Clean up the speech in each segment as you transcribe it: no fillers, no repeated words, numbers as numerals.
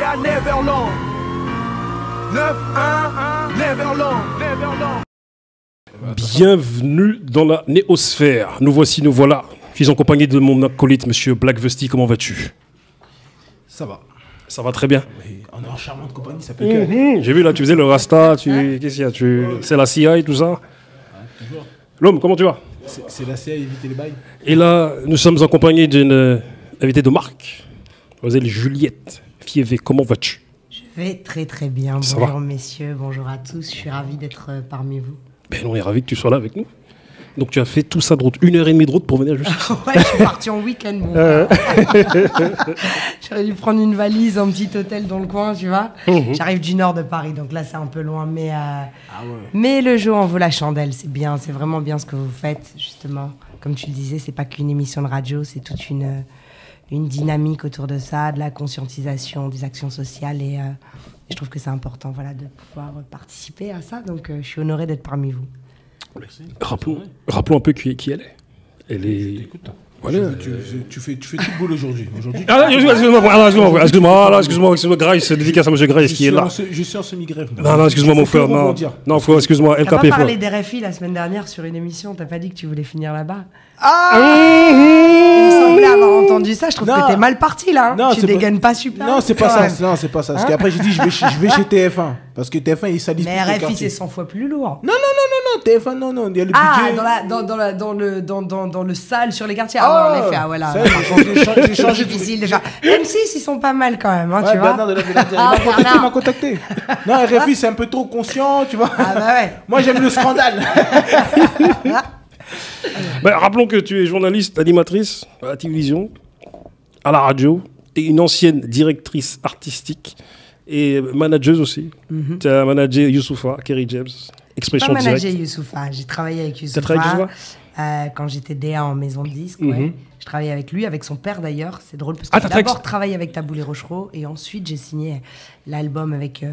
à Neverland. 9-1, Neverland. Bienvenue dans la néosphère. Nous voici, nous voilà. Je suis en compagnie de mon acolyte, monsieur Black Vesty. Comment vas-tu? Ça va. Ça va très bien. Mais on est en charmante compagnie, ça peut que. J'ai vu là, tu faisais le Rasta. Qu'est-ce qu'il y a C'est la CIA et tout ça. Toujours. L'homme, comment tu vas? C'est la CIA, éviter les bails. Et là, nous sommes en compagnie d'une invitée de marque, mademoiselle Juliette Fievé. Comment vas-tu? Je vais très très bien. Ça Bonjour va messieurs, bonjour à tous. Je suis ravie d'être parmi vous. Ben, on est ravis que tu sois là avec nous. Donc tu as fait tout ça de route, 1h30 de route pour venir juste ici. Ouais, je suis parti en week-end, mon frère. J'aurais dû prendre une valise, un petit hôtel dans le coin, tu vois. J'arrive du nord de Paris, donc là c'est un peu loin, mais le jeu en vaut la chandelle. C'est bien, c'est vraiment bien ce que vous faites, justement. Comme tu le disais, c'est pas qu'une émission de radio, c'est toute une dynamique autour de ça, de la conscientisation, des actions sociales, et je trouve que c'est important, voilà, de pouvoir participer à ça. Donc je suis honorée d'être parmi vous. Rappelons un peu qui elle est. Elle est. Écoute, Voilà. tu fais tout le boulot aujourd'hui. Ah, excuse-moi, Grace, dédicace à monsieur Grace qui est là. Je suis en semi-grève. Non, excuse-moi, mon frère. Non, excuse-moi, T'as LKP. pas parlé d'RFI la semaine dernière sur une émission, t'as pas dit que tu voulais finir là-bas? Ah Il me semblait avoir entendu ça, je trouve Non. que t'es mal parti là. Non, Tu c'est dégaines pas super. Non, c'est pas quand ça. même. Non, c'est pas ça. Parce qu'après, j'ai dit, je vais chez TF1. Parce que TF1, ils salissent Mais plus le RFI, quartier. c'est 100 fois plus lourd. Non, TF1, non. Il y a le budget. Dans le salle sur les quartiers. Ah ouais, en effet, ah ouais, là. Ça y est, j'ai changé C'est difficile de faire. M6, ils sont pas mal quand même, hein, Ouais, tu vois. Bernard de la Villardière, il m'a contacté. Non, RFI, c'est un peu trop conscient, tu vois. Ah bah ouais. Moi, j'aime le scandale. Ben, rappelons que tu es journaliste, animatrice à la télévision, à la radio. Tu es une ancienne directrice artistique et manageuse aussi. Tu as managé Youssoupha, Kerry James, Expression Pas Directe. manager Youssoupha. J'ai travaillé avec T'as travaillé avec Youssoupha quand j'étais DA en maison de disques. Ouais. Je travaillais avec lui, avec son père d'ailleurs. C'est drôle parce que Ah, j'ai t'as d'abord travaillé avec Taboulé Rochereau et ensuite j'ai signé l'album avec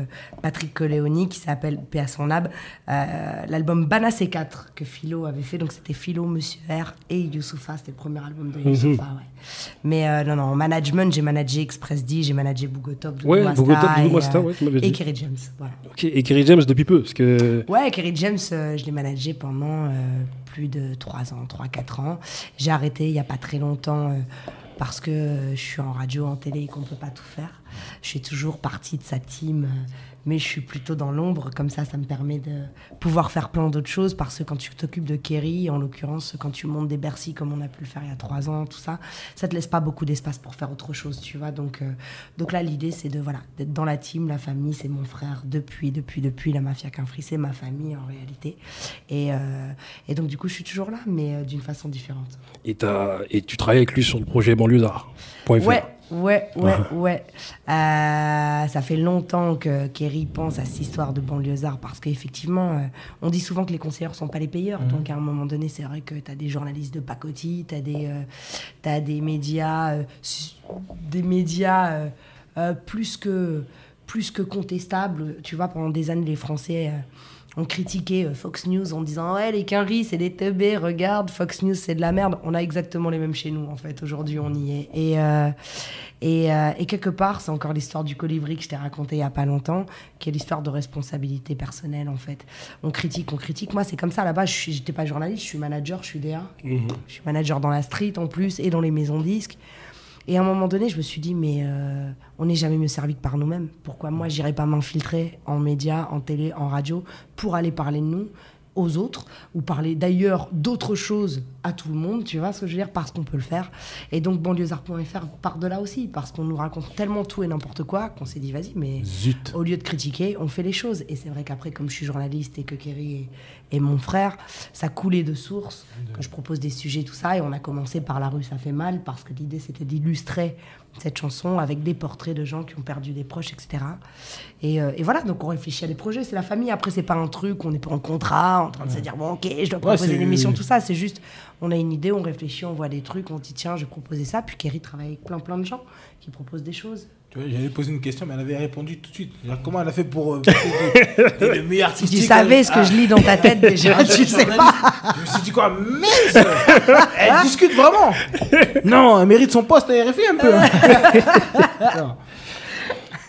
Patrick Coléoni qui s'appelle Paix à son âme. L'album Bana C4 que Philo avait fait. Donc c'était Philo, Monsieur R et Youssoupha. C'était le premier album de Youssoupha. Ouais. Mais non, en management, j'ai managé Express D, j'ai managé Bougotop, Dougou Masta, ouais, tu m'avais dit. et Kerry James. Voilà. Ok, et Kerry James depuis peu, parce que... Ouais, Kerry James, je l'ai managé pendant plus de 3 ans, 3-4 ans. J'ai arrêté il n'y a pas très longtemps parce que je suis en radio, en télé et qu'on ne peut pas tout faire. Je suis toujours partie de sa team, mais je suis plutôt dans l'ombre. Comme ça me permet de pouvoir faire plein d'autres choses parce que quand tu t'occupes de Kerry, en l'occurrence, quand tu montes des Bercy comme on a pu le faire il y a 3 ans, tout ça, ça te laisse pas beaucoup d'espace pour faire autre chose, tu vois. Donc là, l'idée, c'est d'être dans la team, la famille, c'est mon frère depuis la Mafia Quinfri, c'est ma famille en réalité. Et donc, du coup, je suis toujours là, mais d'une façon différente. Et tu travailles avec lui sur le projet banlieusard.fr. Ouais. Ça fait longtemps que Kerry pense à cette histoire de banlieusard parce qu'effectivement, on dit souvent que les conseillers ne sont pas les payeurs. Donc, à un moment donné, c'est vrai que tu as des journalistes de pacotille, tu as des médias, plus que contestables. Tu vois, pendant des années, les Français... ont critiqué Fox News en disant « Ouais, les Quinri, c'est des teubés, regarde, Fox News, c'est de la merde. » On a exactement les mêmes chez nous, en fait. Aujourd'hui, on y est. Et quelque part, c'est encore l'histoire du colibri que je t'ai raconté il n'y a pas longtemps, qui est l'histoire de responsabilité personnelle, en fait. On critique. Moi, c'est comme ça. Là-bas, je n'étais pas journaliste, je suis manager, je suis DA. Je suis manager dans la street, en plus, et dans les maisons de disques. Et à un moment donné, je me suis dit, mais on n'est jamais mieux servi que par nous-mêmes. Pourquoi moi, j'irais pas m'infiltrer en médias, en télé, en radio, pour aller parler de nous aux autres, ou parler d'ailleurs d'autres choses à tout le monde, tu vois ce que je veux dire, parce qu'on peut le faire. Et donc, banlieusard.fr part de là aussi, parce qu'on nous raconte tellement tout et n'importe quoi, qu'on s'est dit, vas-y, mais au lieu de critiquer, on fait les choses. Et c'est vrai qu'après, comme je suis journaliste et que Kerry est mon frère, ça coulait de source, que je propose des sujets, tout ça, et on a commencé par La rue, ça fait mal, parce que l'idée, c'était d'illustrer cette chanson avec des portraits de gens qui ont perdu des proches, etc. Et voilà, donc on réfléchit à des projets, c'est la famille. Après, c'est pas un truc, on n'est pas en contrat, en train de se dire, bon, ok, je dois proposer une émission, tout ça. C'est juste, on a une idée, on réfléchit, on voit des trucs, on dit, tiens, je vais proposer ça. Puis Kerry travaille avec plein de gens qui proposent des choses. Tu vois, j'avais posé une question, mais elle avait répondu tout de suite. Genre, comment elle a fait pour le meilleur artistique? Tu savais ce que je lis dans ta tête déjà, tu sais pas. Je me suis dit quoi, mince. Elle discute vraiment. Non, elle mérite son poste à RFI un peu.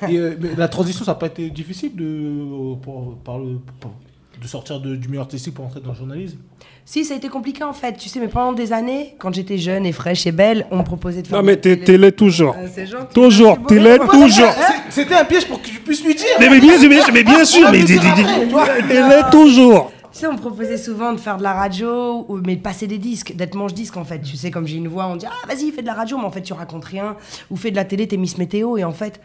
Mais la transition, ça n'a pas été difficile de sortir du milieu artistique pour entrer dans le journalisme? Si, ça a été compliqué en fait. Tu sais, mais pendant des années, quand j'étais jeune et fraîche et belle, on me proposait de faire. Non, mais t'es laid toujours. C'est gentil. Toujours, t'es laid toujours. C'était un piège pour que je puisse lui dire. Mais bien sûr, mais t'es laid toujours. Tu sais, on me proposait souvent de faire de la radio, mais de passer des disques, d'être manche-disque en fait. Tu sais, comme j'ai une voix, on dit ah vas-y, fais de la radio, mais en fait tu racontes rien. Ou fais de la télé, t'es Miss Météo. Et en fait,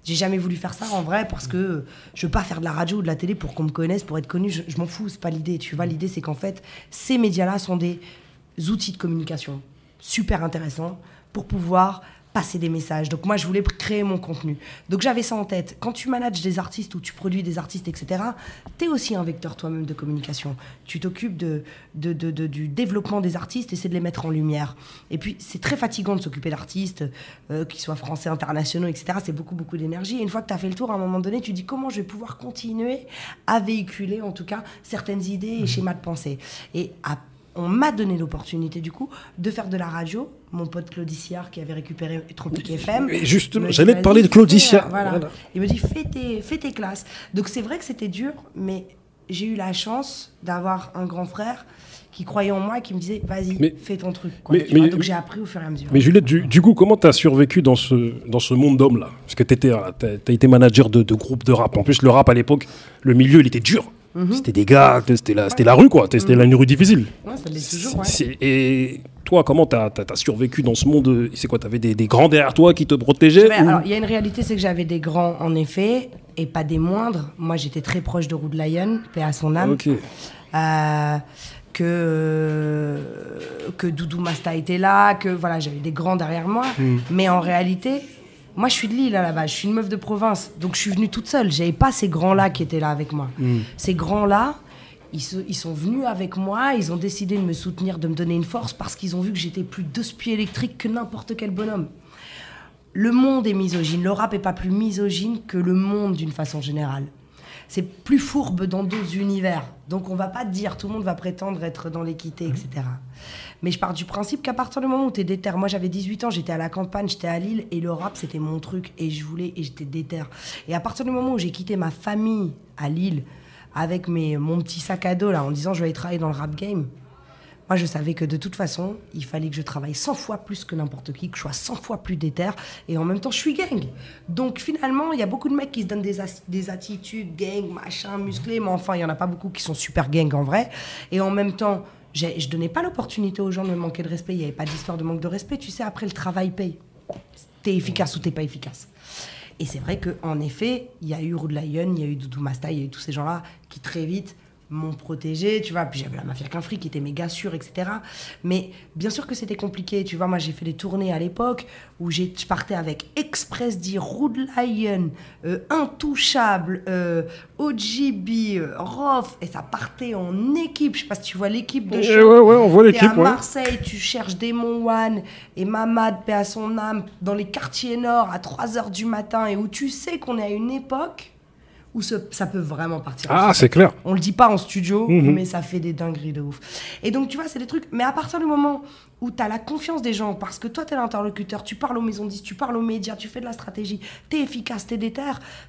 j'ai jamais voulu faire ça en vrai parce que je veux pas faire de la radio ou de la télé pour qu'on me connaisse, pour être connu. Je m'en fous, c'est pas l'idée. Tu vois, l'idée c'est qu'en fait, ces médias-là sont des outils de communication super intéressants pour pouvoir passer des messages. Donc moi, je voulais créer mon contenu. Donc j'avais ça en tête. Quand tu manages des artistes ou tu produis des artistes, etc., tu es aussi un vecteur toi-même de communication. Tu t'occupes du développement des artistes, essaie de les mettre en lumière. Et puis, c'est très fatigant de s'occuper d'artistes, qu'ils soient français, internationaux, etc. C'est beaucoup, beaucoup d'énergie. Et une fois que tu as fait le tour, à un moment donné, tu dis comment je vais pouvoir continuer à véhiculer, en tout cas, certaines idées et schémas de pensée. Et on m'a donné l'opportunité, du coup, de faire de la radio. Mon pote Claude Issard, qui avait récupéré Tropique FM. Et justement, j'allais te parler de Claude Issard. Voilà. Il me dit, fais tes classes. Donc, c'est vrai que c'était dur, mais j'ai eu la chance d'avoir un grand frère qui croyait en moi et qui me disait, vas-y, fais ton truc. Quoi, donc, j'ai appris au fur et à mesure. Mais Juliette, du coup, comment tu as survécu dans ce monde d'hommes-là? Parce que tu as été manager de groupe de rap. En plus, le rap, à l'époque, le milieu, il était dur. C'était des gars, c'était la rue, quoi. C'était une rue difficile. Ouais, ça l'est toujours, ouais. Et toi, comment t'as survécu dans ce monde? C'est quoi, t'avais des grands derrière toi qui te protégeaient? Alors, il y a une réalité, c'est que j'avais des grands, en effet, et pas des moindres. Moi, j'étais très proche de Rude Lion, paix à son âme. Ok. Que Doudou Masta était là, que voilà, j'avais des grands derrière moi. Mais en réalité... Moi, je suis de Lille, à la base. Je suis une meuf de province. Donc, je suis venue toute seule. Je n'avais pas ces grands-là qui étaient là avec moi. Ces grands-là, ils sont venus avec moi. Ils ont décidé de me soutenir, de me donner une force parce qu'ils ont vu que j'étais plus deux-spieds électriques que n'importe quel bonhomme. Le monde est misogyne. Le rap n'est pas plus misogyne que le monde d'une façon générale. C'est plus fourbe dans d'autres univers. Donc, on ne va pas dire, tout le monde va prétendre être dans l'équité, etc. Mais je pars du principe qu'à partir du moment où tu es déter, moi j'avais 18 ans, j'étais à la campagne, j'étais à Lille, et le rap c'était mon truc, et je voulais, et j'étais déter. Et à partir du moment où j'ai quitté ma famille à Lille, avec mon petit sac à dos là, en disant je vais aller travailler dans le rap game, moi je savais que de toute façon, il fallait que je travaille 100 fois plus que n'importe qui, que je sois 100 fois plus déter, et en même temps je suis gang. Donc finalement, il y a beaucoup de mecs qui se donnent des attitudes gang, machin, musclé, mais enfin il n'y en a pas beaucoup qui sont super gang en vrai, et en même temps, je donnais pas l'opportunité aux gens de me manquer de respect. Il n'y avait pas d'histoire de manque de respect. Tu sais, après, le travail paye. T'es efficace ou t'es pas efficace. Et c'est vrai qu'en effet, il y a eu Rude Lion, il y a eu Doudou Masta, il y a eu tous ces gens-là qui, très vite, m'ont protégé, tu vois. Puis j'avais la Mafia qu'un fric qui était méga sûre, etc. Mais bien sûr que c'était compliqué, tu vois. Moi, j'ai fait des tournées à l'époque où je partais avec Express D, Rude Lion, Intouchable, OGB, Rof, et ça partait en équipe. Je sais pas si tu vois l'équipe de show. Ouais, on voit l'équipe. À Marseille, tu cherches Démon One et Mamad, paix à son âme, dans les quartiers nord à 3h du matin, et où tu sais qu'on est à une époque où ça peut vraiment partir. Ah, c'est clair. On le dit pas en studio, mais ça fait des dingueries de ouf. Et donc, tu vois, c'est des trucs... Mais à partir du moment où tu as la confiance des gens, parce que toi, tu es l'interlocuteur, tu parles aux maisons 10, tu parles aux médias, tu fais de la stratégie, tu es efficace, tu es déter,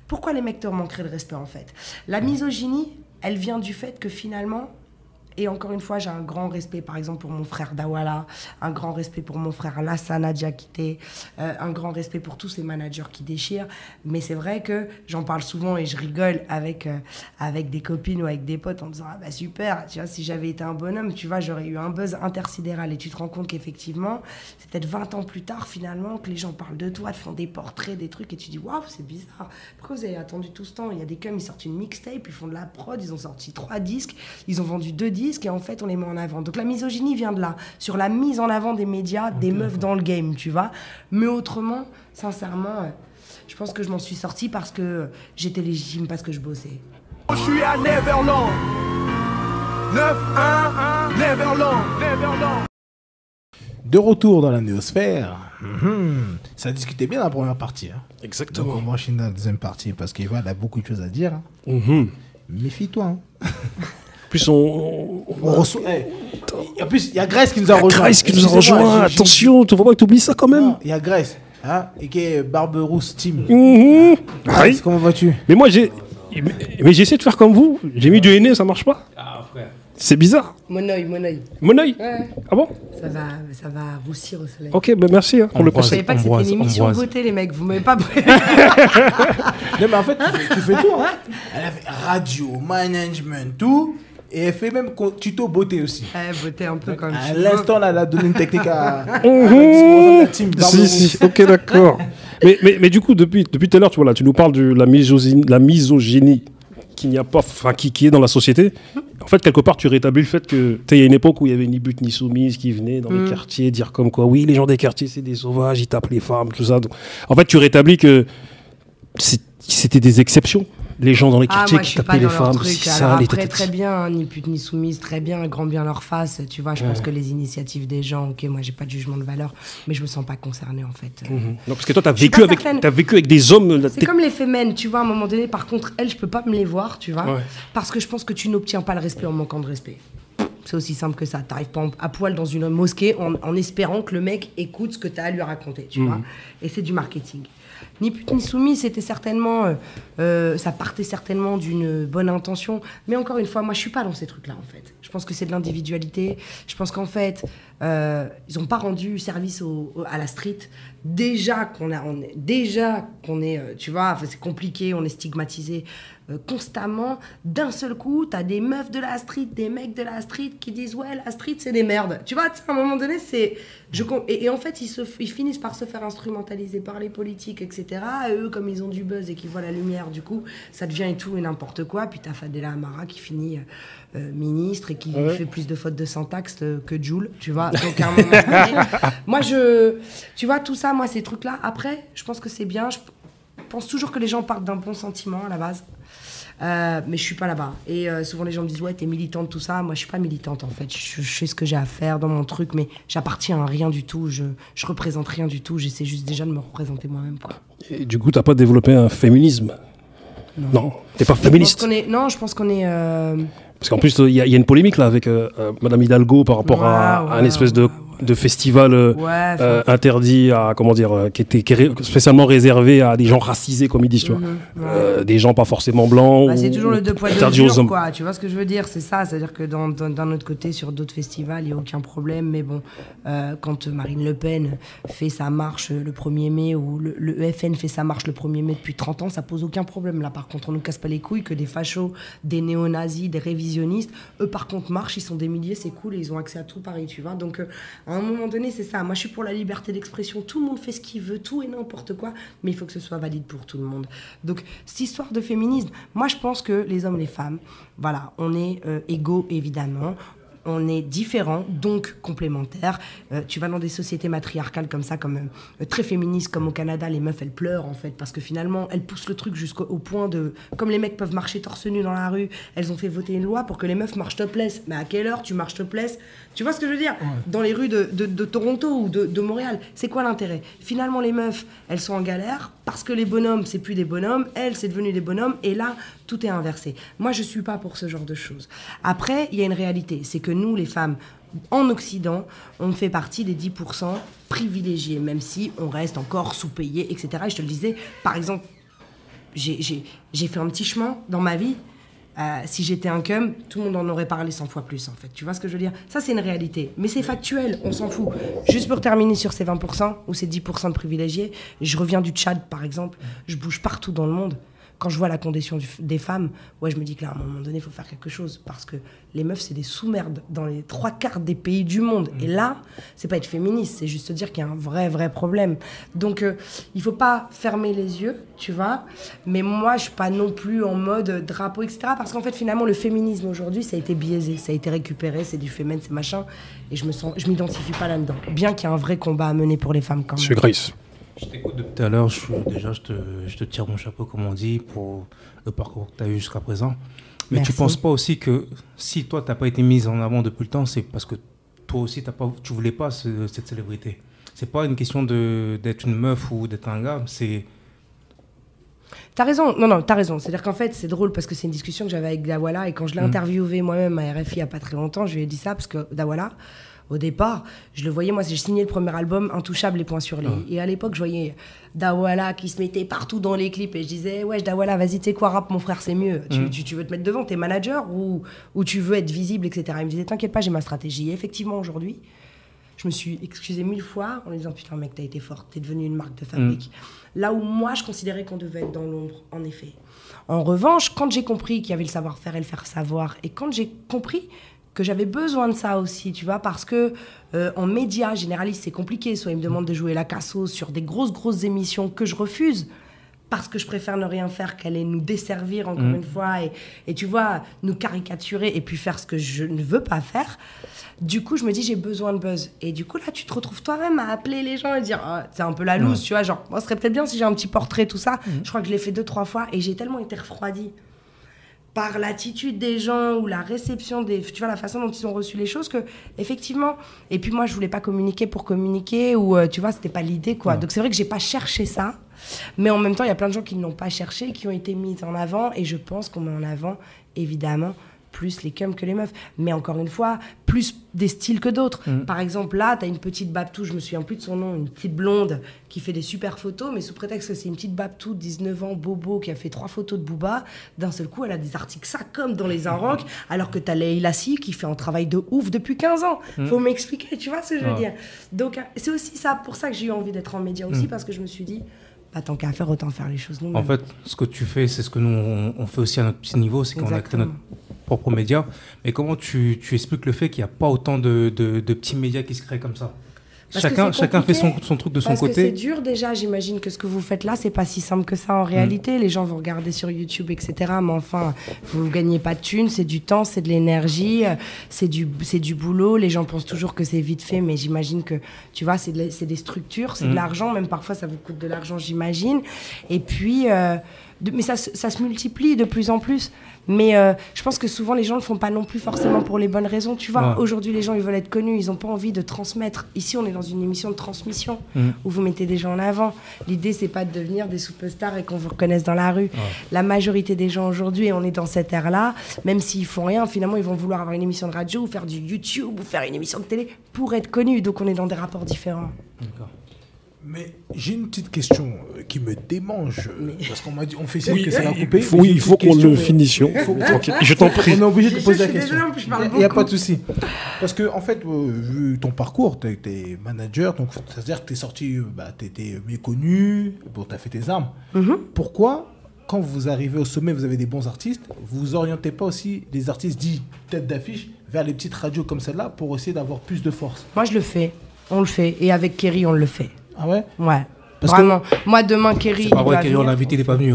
pourquoi les mecs te manqueraient de respect, en fait? La misogynie, elle vient du fait que finalement... Et encore une fois, j'ai un grand respect, par exemple, pour mon frère Dawala, un grand respect pour mon frère Lassana Diakité, un grand respect pour tous ces managers qui déchirent. Mais c'est vrai que j'en parle souvent et je rigole avec des copines ou avec des potes en disant « Ah bah super, tu vois, si j'avais été un bonhomme, tu vois, j'aurais eu un buzz intersidéral. » Et tu te rends compte qu'effectivement, c'est peut-être 20 ans plus tard, finalement, que les gens parlent de toi, te font des portraits, des trucs, et tu dis « Waouh, c'est bizarre. Pourquoi vous avez attendu tout ce temps ?» Il y a des cums, ils sortent une mixtape, ils font de la prod, ils ont sorti 3 disques, ils ont vendu 2 disques, et en fait on les met en avant. Donc la misogynie vient de là, sur la mise en avant des médias, des meufs dans le game, tu vois. Mais autrement, sincèrement, je pense que je m'en suis sortie parce que j'étais légitime, parce que je bossais. Je suis à Neverland. 9-1, Neverland. De retour dans la néosphère. Ça discutait bien la première partie. Hein. Exactement. Donc on va enchaîner la deuxième partie parce qu'Eva a beaucoup de choses à dire. Méfie-toi. Hein. En plus, on reçoit. En plus, il y a Grace qui nous a rejoint. Grace qui nous a rejoint. Attention, il ne faut pas que tu oublies ça quand même. Il y a Grace. Hein, et qui est Barberousse Team. Oui. Comment vas-tu? Mais moi, mais j'ai essayé de faire comme vous. J'ai mis du henné, ça marche pas. Ah, frère. C'est bizarre. Mon œil. Mon œil. Ouais. Ah bon? Ça va roussir au soleil. Ok, ben merci pour le Je savais conseil. pas que c'était une émission beauté, les mecs. Vous m'avez pas. Non, mais en fait, tu fais tout. Hein. Elle a fait radio, management, tout. Et elle fait même tuto beauté aussi. Beauté un peu comme À l'instant, là, elle a donné une technique à la team Si, Barberousse. ok, d'accord. mais du coup, depuis tout à l'heure, tu vois, là, tu nous parles de la misogynie qu'il n'y a pas, enfin, qui est dans la société. En fait, quelque part, tu rétablis le fait que, il y a une époque où il y avait ni but ni soumise qui venaient dans les quartiers dire comme quoi, oui, les gens des quartiers, c'est des sauvages, ils tapent les femmes, tout ça. Donc, en fait, tu rétablis que c'était des exceptions. Les gens dans les quartiers moi, qui tapaient les femmes, c'est ça, alors les après, têtes. très bien, hein, ni pute ni soumise, très bien, grand bien leur face. Tu vois, je pense que les initiatives des gens, ok, moi, j'ai pas de jugement de valeur, mais je me sens pas concernée, en fait. Non, parce que toi, t'as Je suis vécu pas avec, certaine. t'as vécu avec des hommes. C'est comme les fémènes, tu vois, à un moment donné, par contre, elles, je peux pas me les voir, tu vois, Ouais. parce que je pense que tu n'obtiens pas le respect en manquant de respect. C'est aussi simple que ça. T'arrives pas à poil dans une mosquée en espérant que le mec écoute ce que t'as à lui raconter, tu vois. Et c'est du marketing. Ni pute ni soumise, c'était certainement, ça partait certainement d'une bonne intention. Mais encore une fois, moi, je suis pas dans ces trucs-là, en fait. Je pense que c'est de l'individualité. Je pense qu'en fait, ils ont pas rendu service à la street. Déjà qu'on est, tu vois, enfin, c'est compliqué, on est stigmatisé constamment. D'un seul coup, t'as des meufs de la street, des mecs de la street qui disent ouais, la street c'est des merdes. Tu vois, à un moment donné, et en fait, ils finissent par se faire instrumentaliser par les politiques, etc. Et eux, comme ils ont du buzz et qu'ils voient la lumière, du coup, ça devient et tout et n'importe quoi. Puis t'as Fadela Amara qui finit ministre et qui fait plus de fautes de syntaxe que Jul, tu vois. Donc à un moment donné, moi tu vois, tout ça, moi ces trucs-là. Après, je pense que c'est bien. Je pense toujours que les gens partent d'un bon sentiment à la base. Mais je suis pas là-bas. Et souvent les gens me disent ouais, t'es militante, tout ça. Moi je suis pas militante en fait. Je fais ce que j'ai à faire dans mon truc, mais j'appartiens à rien du tout. Je représente rien du tout. J'essaie juste déjà de me représenter moi-même, quoi. Et du coup, t'as pas développé un féminisme? Non, t'es pas féministe. Je pense qu'on est. Parce qu'en plus, il y a une polémique là avec Madame Hidalgo par rapport à un espèce de festival interdit à, comment dire, qui est spécialement réservé à des gens racisés, comme ils disent, tu vois. Des gens pas forcément blancs. C'est toujours le deux poids deux interdit aux mesures, hommes. quoi. Tu vois ce que je veux dire? C'est ça. C'est-à-dire que d'un autre côté, sur d'autres festivals, il n'y a aucun problème. Mais bon, quand Marine Le Pen fait sa marche le 1er mai ou le EFN fait sa marche le 1er mai depuis 30 ans, ça pose aucun problème. Là, par contre, on ne nous casse pas les couilles que des fachos, des néo-nazis, des révisionnistes. Eux, par contre, marchent, ils sont des milliers, c'est cool et ils ont accès à tout pareil, tu vois. Donc, à un moment donné, c'est ça. Moi, je suis pour la liberté d'expression. Tout le monde fait ce qu'il veut, tout et n'importe quoi, mais il faut que ce soit valide pour tout le monde. Donc, cette histoire de féminisme, moi, je pense que les hommes, les femmes, voilà, on est égaux, évidemment. On est différents, donc complémentaires. Tu vas dans des sociétés matriarcales comme ça, comme très féministes, comme au Canada, les meufs, elles pleurent, en fait, parce que finalement, elles poussent le truc jusqu'au point de... Comme les mecs peuvent marcher torse nu dans la rue, elles ont fait voter une loi pour que les meufs marchent topless. Mais à quelle heure tu marches topless? Tu vois ce que je veux dire? Dans les rues de Toronto ou de Montréal, c'est quoi l'intérêt? Finalement, les meufs, elles sont en galère parce que les bonhommes, c'est plus des bonhommes, elles, c'est devenu des bonhommes, et là, tout est inversé. Moi, je suis pas pour ce genre de choses. Après, il y a une réalité, c'est que nous, les femmes, en Occident, on fait partie des 10% privilégiés, même si on reste encore sous-payés, etc. Et je te le disais, par exemple, j'ai fait un petit chemin dans ma vie. Si j'étais un cum, tout le monde en aurait parlé 100 fois plus, en fait. Tu vois ce que je veux dire? Ça, c'est une réalité. Mais c'est factuel, on s'en fout. Juste pour terminer sur ces 20% ou ces 10% de privilégiés, je reviens du Tchad, par exemple. Je bouge partout dans le monde. Quand je vois la condition des femmes, ouais, je me dis que là, à un moment donné, il faut faire quelque chose. Parce que les meufs, c'est des sous-merdes dans les 3/4 des pays du monde. Et là, c'est pas être féministe, c'est juste dire qu'il y a un vrai problème. Donc, il faut pas fermer les yeux, tu vois. Mais moi, je suis pas non plus en mode drapeau, etc. Parce qu'en fait, finalement, le féminisme aujourd'hui, ça a été biaisé, ça a été récupéré, c'est du féminin, c'est machin. Et je m'identifie pas là-dedans. Bien qu'il y ait un vrai combat à mener pour les femmes quand même. Monsieur Grace. Je t'écoute depuis tout à l'heure, je te tire mon chapeau, comme on dit, pour le parcours que tu as eu jusqu'à présent. Mais Merci. tu ne penses pas aussi que si toi, tu n'as pas été mise en avant depuis le temps, c'est parce que toi aussi, tu ne voulais pas cette célébrité. Ce n'est pas une question d'être une meuf ou d'être un gars, c'est... T'as raison, non, t'as raison. C'est-à-dire qu'en fait, c'est drôle parce que c'est une discussion que j'avais avec Dawala et quand je l'ai interviewé moi-même à RFI il n'y a pas très longtemps, je lui ai dit ça parce que Dawala, Au départ, je le voyais, moi, j'ai signé le premier album, Intouchable, les points sur les. Et à l'époque, je voyais Dawala qui se mettait partout dans les clips et je disais, ouais, Dawala, vas-y, tu sais quoi, rap, mon frère, c'est mieux. Tu veux te mettre devant, t'es manager ou tu veux être visible, etc. Il me disait, t'inquiète pas, j'ai ma stratégie. Et effectivement, aujourd'hui, je me suis excusée 1000 fois en lui disant, putain, mec, t'as été forte, t'es devenue une marque de fabrique. Là où moi, je considérais qu'on devait être dans l'ombre, en effet. En revanche, quand j'ai compris qu'il y avait le savoir-faire et le faire savoir, et quand j'ai compris que j'avais besoin de ça aussi, tu vois, parce que en médias généralistes, c'est compliqué. Soit ils me demandent de jouer la cassos sur des grosses émissions que je refuse, parce que je préfère ne rien faire qu'aller nous desservir, encore une fois, et tu vois, nous caricaturer et puis faire ce que je ne veux pas faire. Du coup, je me dis, j'ai besoin de buzz. Et du coup, là, tu te retrouves toi-même à appeler les gens et dire, c'est un peu la loose, tu vois, genre, moi, ce serait peut-être bien si j'ai un petit portrait, tout ça. Je crois que je l'ai fait 2-3 fois et j'ai tellement été refroidie par l'attitude des gens ou la réception tu vois, la façon dont ils ont reçu les choses, que effectivement, et puis moi je voulais pas communiquer pour communiquer, ou tu vois, c'était pas l'idée, quoi. Donc c'est vrai que j'ai pas cherché ça, mais en même temps il y a plein de gens qui ne l'ont pas cherché, qui ont été mis en avant, et je pense qu'on met en avant évidemment plus les cums que les meufs, mais encore une fois, plus des styles que d'autres. Par exemple, là, t'as une petite Babtou, je me souviens plus de son nom, une petite blonde qui fait des super photos, mais sous prétexte que c'est une petite Babtou de 19 ans, bobo, qui a fait 3 photos de Booba, d'un seul coup, elle a des articles ça comme dans les Inrocks, alors que t'as Leila Si qui fait un travail de ouf depuis 15 ans. Faut m'expliquer, tu vois ce que je veux dire. Donc, c'est aussi ça, pour ça que j'ai eu envie d'être en média aussi, parce que je me suis dit, bah, tant qu'à faire, autant faire les choses nous-mêmes. En fait, ce que tu fais, c'est ce que nous, on fait aussi à notre petit niveau, c'est qu'on a créé notre propre média. Mais comment tu expliques le fait qu'il n'y a pas autant de petits médias qui se créent comme ça? Chacun fait son truc de son côté. Parce que c'est dur déjà, j'imagine que ce que vous faites là, c'est pas si simple que ça en réalité. Les gens vont regarder sur YouTube, etc. Mais enfin, vous ne gagnez pas de thunes, c'est du temps, c'est de l'énergie, c'est du boulot. Les gens pensent toujours que c'est vite fait, mais j'imagine que, tu vois, c'est des structures, c'est de l'argent. Même parfois, ça vous coûte de l'argent, j'imagine. Et puis, mais ça se multiplie de plus en plus. Mais je pense que souvent, les gens ne le font pas non plus forcément pour les bonnes raisons. Tu vois, aujourd'hui, les gens, ils veulent être connus. Ils n'ont pas envie de transmettre. Ici, on est dans une émission de transmission où vous mettez des gens en avant. L'idée, c'est pas de devenir des superstars et qu'on vous reconnaisse dans la rue. La majorité des gens aujourd'hui, on est dans cette ère-là, même s'ils font rien, finalement, ils vont vouloir avoir une émission de radio ou faire du YouTube ou faire une émission de télé pour être connus. Donc, on est dans des rapports différents. D'accord. Mais j'ai une petite question qui me démange, parce qu'on m'a dit, on fait signe que ça va couper. Oui, il faut qu'on le finissions. Je t'en prie. On est obligé de poser la question. Désolée, en plus, je parle Il n'y a beaucoup. pas de souci. Parce que, en fait, vu ton parcours, tu es manager, donc c'est-à-dire que tu es sorti, tu étais méconnu, bon, tu as fait tes armes. Pourquoi, quand vous arrivez au sommet, vous avez des bons artistes, vous orientez pas aussi les artistes dits tête d'affiche vers les petites radios comme celle-là pour essayer d'avoir plus de force? Moi, je le fais. On le fait. Et avec Kerry, on le fait. Ah ouais? Ouais. Parce Vraiment. Moi, demain, Kerry. C'est pas vrai, va Kerry, on venir. l'a invité, il n'est pas venu.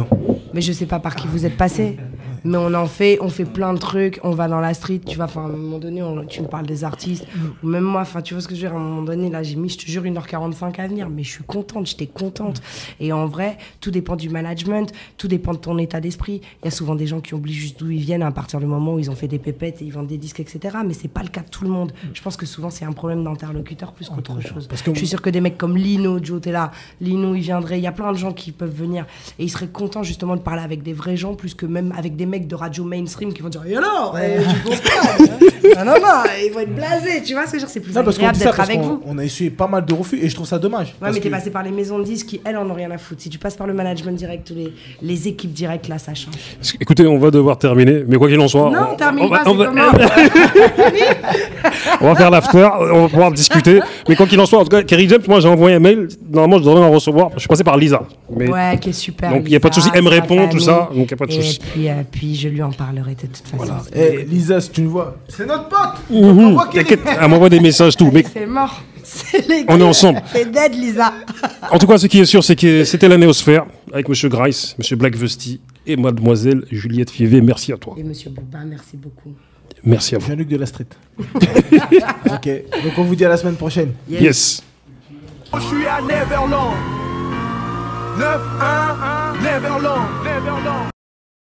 Mais je sais pas par qui vous êtes passé. Mais on fait plein de trucs. On va dans la street, tu vois. Enfin, à un moment donné, tu me parles des artistes. Ou même moi, enfin, tu vois ce que je veux dire. À un moment donné, là, j'ai mis, je te jure, 1h45 à venir. Mais je suis contente, j'étais contente. Et en vrai, tout dépend du management, tout dépend de ton état d'esprit. Il y a souvent des gens qui oublient juste d'où ils viennent à partir du moment où ils ont fait des pépettes et ils vendent des disques, etc. Mais c'est pas le cas de tout le monde. Je pense que souvent, c'est un problème d'interlocuteur plus qu'autre chose. Parce que je suis sûre que des mecs comme Lino, Joe, t'es là. Lino, il viendrait. Il y a plein de gens qui peuvent venir. Et ils seraient contents justement de parler avec des vrais gens plus que même avec des mecs de radio mainstream qui vont dire et alors tu comprends non, ils vont être blasés, tu vois ce que je veux dire, c'est plus agréable d'être avec vous. On a essuyé pas mal de refus et je trouve ça dommage. Ouais, mais t'es passé par les maisons de disques qui, elles, en ont rien à foutre. Si tu passes par le management direct ou les équipes directes, là, ça change. Écoutez, on va devoir terminer, mais quoi qu'il en soit... Non, termine pas, on c'est comment va faire l'after, on va pouvoir discuter. Mais quoi qu'il en soit, en tout cas, Kerry James, moi j'ai envoyé un mail, normalement je devrais en recevoir, je suis passé par Lisa. Mais... Ouais, qui est super. Donc il n'y a pas de souci, elle me répond, tout ça, donc il n'y a pas de souci. Et puis je lui en parlerai de toute façon. Voilà. Et Lisa, si tu me vois, c'est notre pote. T'inquiète, elle m'envoie des messages, tout. Mais C'est mort. C'est les on est ensemble. C'est dead, Lisa. En tout cas, ce qui est sûr, c'est que c'était la Néosphère avec Monsieur Grice, Monsieur Black Vesty et Mademoiselle Juliette Fivet. Merci à toi. Et Monsieur Bouba, merci beaucoup. Merci à vous. Jean-Luc de la Street. Ok, donc on vous dit à la semaine prochaine. Yes. Je suis à Neverland. 9-1, Neverland.